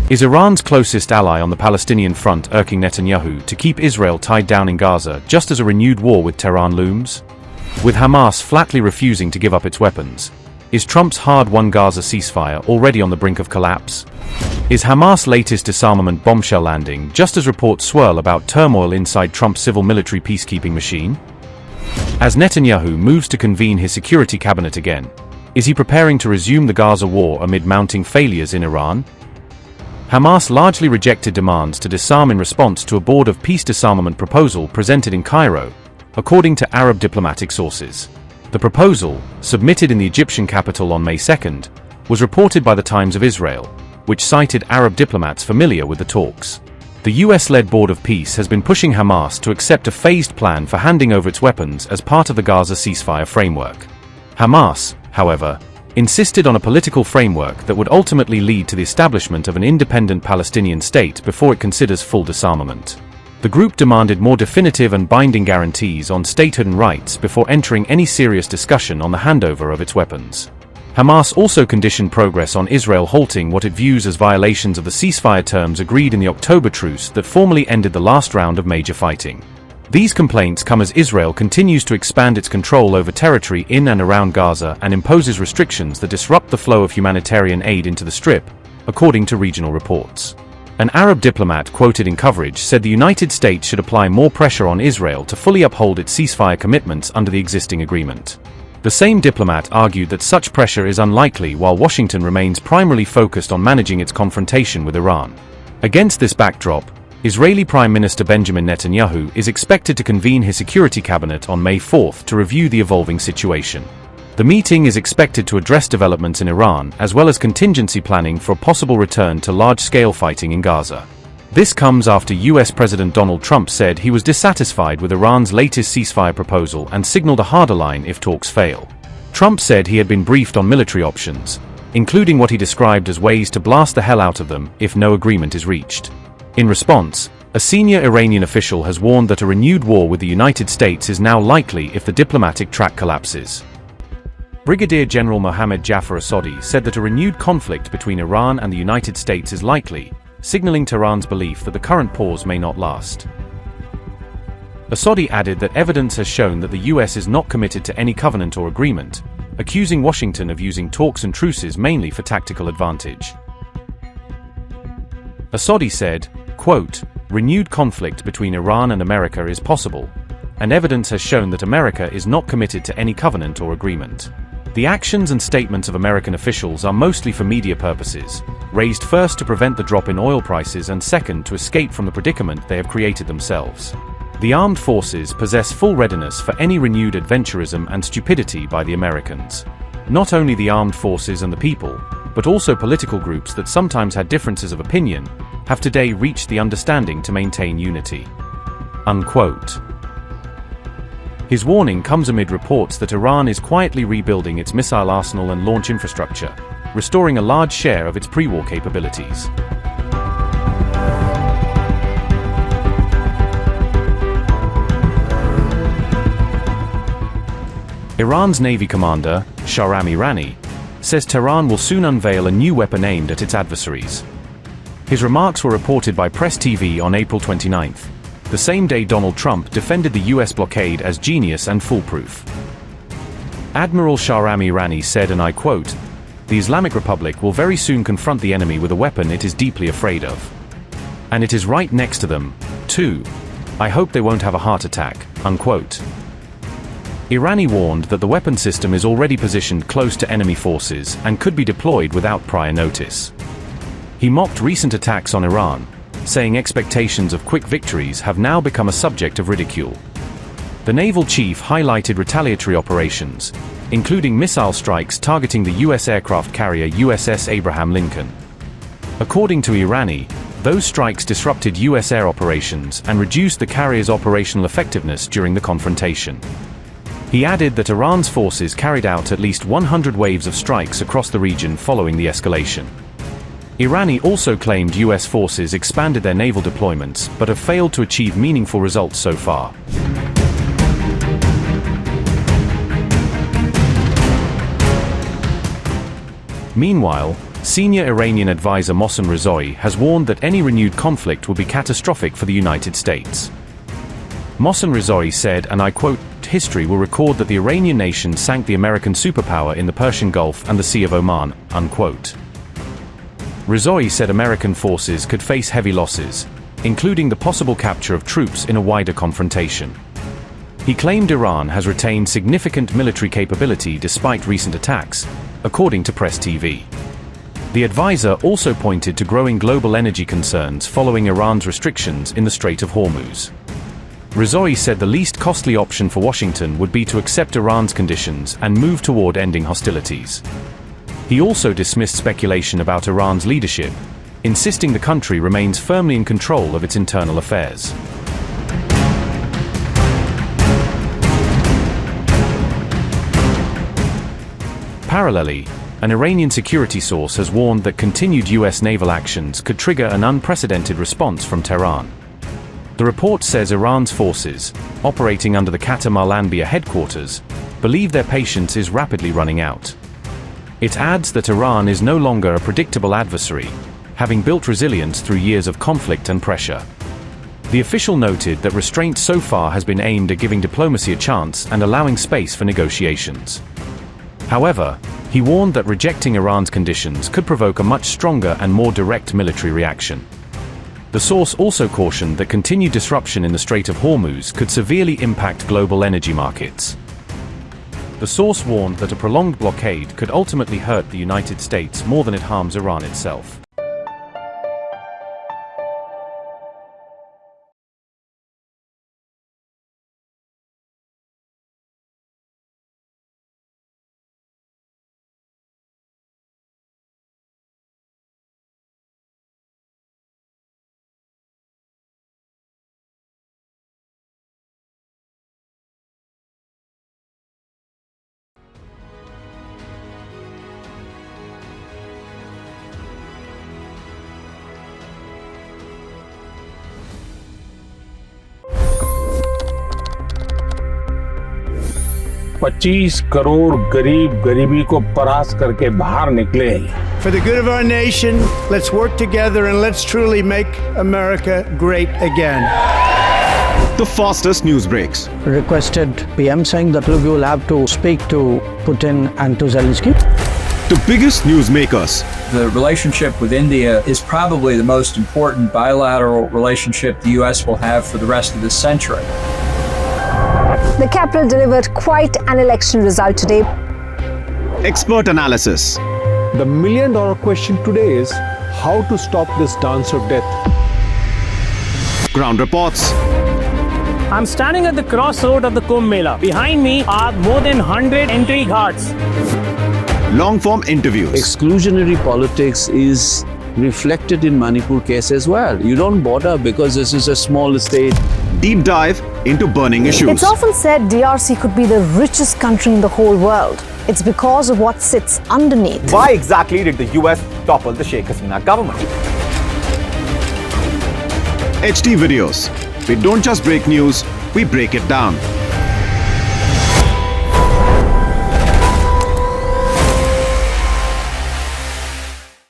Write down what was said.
Is Iran's closest ally on the Palestinian front urging Netanyahu to keep Israel tied down in Gaza just as a renewed war with Tehran looms? With Hamas flatly refusing to give up its weapons, is Trump's hard-won Gaza ceasefire already on the brink of collapse? Is Hamas' latest disarmament bombshell landing just as reports swirl about turmoil inside Trump's civil-military peacekeeping machine? As Netanyahu moves to convene his security cabinet again, is he preparing to resume the Gaza war amid mounting failures in Iran? Hamas largely rejected demands to disarm in response to a board of peace disarmament proposal presented in Cairo, according to Arab diplomatic sources. The proposal, submitted in the Egyptian capital on May 2nd, was reported by the Times of Israel, which cited Arab diplomats familiar with the talks. The US-led Board of Peace has been pushing Hamas to accept a phased plan for handing over its weapons as part of the Gaza ceasefire framework. Hamas, however, insisted on a political framework that would ultimately lead to the establishment of an independent Palestinian state before it considers full disarmament. The group demanded more definitive and binding guarantees on statehood and rights before entering any serious discussion on the handover of its weapons. Hamas also conditioned progress on Israel halting what it views as violations of the ceasefire terms agreed in the October truce that formally ended the last round of major fighting. These complaints come as Israel continues to expand its control over territory in and around Gaza and imposes restrictions that disrupt the flow of humanitarian aid into the Strip, according to regional reports. An Arab diplomat quoted in coverage said the United States should apply more pressure on Israel to fully uphold its ceasefire commitments under the existing agreement. The same diplomat argued that such pressure is unlikely while Washington remains primarily focused on managing its confrontation with Iran. Against this backdrop, Israeli Prime Minister Benjamin Netanyahu is expected to convene his security cabinet on May 4th to review the evolving situation. The meeting is expected to address developments in Iran as well as contingency planning for a possible return to large-scale fighting in Gaza. This comes after US President Donald Trump said he was dissatisfied with Iran's latest ceasefire proposal and signaled a harder line if talks fail. Trump said he had been briefed on military options, including what he described as ways to blast the hell out of them if no agreement is reached. In response, a senior Iranian official has warned that a renewed war with the United States is now likely if the diplomatic track collapses. Brigadier General Mohammad Jafar Asadi said that a renewed conflict between Iran and the United States is likely, signaling Tehran's belief that the current pause may not last. Asadi added that evidence has shown that the US is not committed to any covenant or agreement, accusing Washington of using talks and truces mainly for tactical advantage. Asadi said, quote, "Renewed conflict between Iran and America is possible, and evidence has shown that America is not committed to any covenant or agreement. The actions and statements of American officials are mostly for media purposes, raised first to prevent the drop in oil prices and second to escape from the predicament they have created themselves. The armed forces possess full readiness for any renewed adventurism and stupidity by the Americans. Not only the armed forces and the people, but also political groups that sometimes had differences of opinion, have today reached the understanding to maintain unity." Unquote. His warning comes amid reports that Iran is quietly rebuilding its missile arsenal and launch infrastructure, restoring a large share of its pre-war capabilities. Iran's Navy commander, Shahram Irani, says Tehran will soon unveil a new weapon aimed at its adversaries. His remarks were reported by Press TV on April 29th, the same day Donald Trump defended the US blockade as genius and foolproof. Admiral Shahram Irani said, and I quote, "The Islamic Republic will very soon confront the enemy with a weapon it is deeply afraid of. And it is right next to them, too. I hope they won't have a heart attack." Unquote. Irani warned that the weapon system is already positioned close to enemy forces and could be deployed without prior notice. He mocked recent attacks on Iran, saying expectations of quick victories have now become a subject of ridicule. The naval chief highlighted retaliatory operations, including missile strikes targeting the US aircraft carrier USS Abraham Lincoln. According to Irani, those strikes disrupted US air operations and reduced the carrier's operational effectiveness during the confrontation. He added that Iran's forces carried out at least 100 waves of strikes across the region following the escalation. Irani also claimed US forces expanded their naval deployments but have failed to achieve meaningful results so far. Meanwhile, senior Iranian advisor Mohsen Rezai has warned that any renewed conflict would be catastrophic for the United States. Mohsen Rezai said, and I quote, "History will record that the Iranian nation sank the American superpower in the Persian Gulf and the Sea of Oman," unquote. Rezai said American forces could face heavy losses, including the possible capture of troops in a wider confrontation. He claimed Iran has retained significant military capability despite recent attacks, according to Press TV. The advisor also pointed to growing global energy concerns following Iran's restrictions in the Strait of Hormuz. Rezai said the least costly option for Washington would be to accept Iran's conditions and move toward ending hostilities. He also dismissed speculation about Iran's leadership, insisting the country remains firmly in control of its internal affairs. Parallelly, an Iranian security source has warned that continued US naval actions could trigger an unprecedented response from Tehran. The report says Iran's forces, operating under the Qatar Al-Anbiya headquarters, believe their patience is rapidly running out. It adds that Iran is no longer a predictable adversary, having built resilience through years of conflict and pressure. The official noted that restraint so far has been aimed at giving diplomacy a chance and allowing space for negotiations. However, he warned that rejecting Iran's conditions could provoke a much stronger and more direct military reaction. The source also cautioned that continued disruption in the Strait of Hormuz could severely impact global energy markets. The source warned that a prolonged blockade could ultimately hurt the United States more than it harms Iran itself. $25 crore गरीब गरीबी को परास्त करके बाहर निकले। For the good of our nation, let's work together and let's truly make America great again. The fastest news breaks. Requested PM saying that look, you will have to speak to Putin and to Zelensky. The biggest news makers. The relationship with India is probably the most important bilateral relationship the US will have for the rest of this century. The capital delivered quite an election result today. Expert analysis. The million-dollar question today is how to stop this dance of death. Ground reports. I'm standing at the crossroad of the Kumbh Mela. Behind me are more than 100 entry ghats. Long-form interviews. Exclusionary politics is reflected in Manipur case as well. You don't bother because this is a small state. Deep dive into burning issues. It's often said DRC could be the richest country in the whole world. It's because of what sits underneath. Why exactly did the US topple the Sheikh Hasina government? HD videos. We don't just break news, we break it down.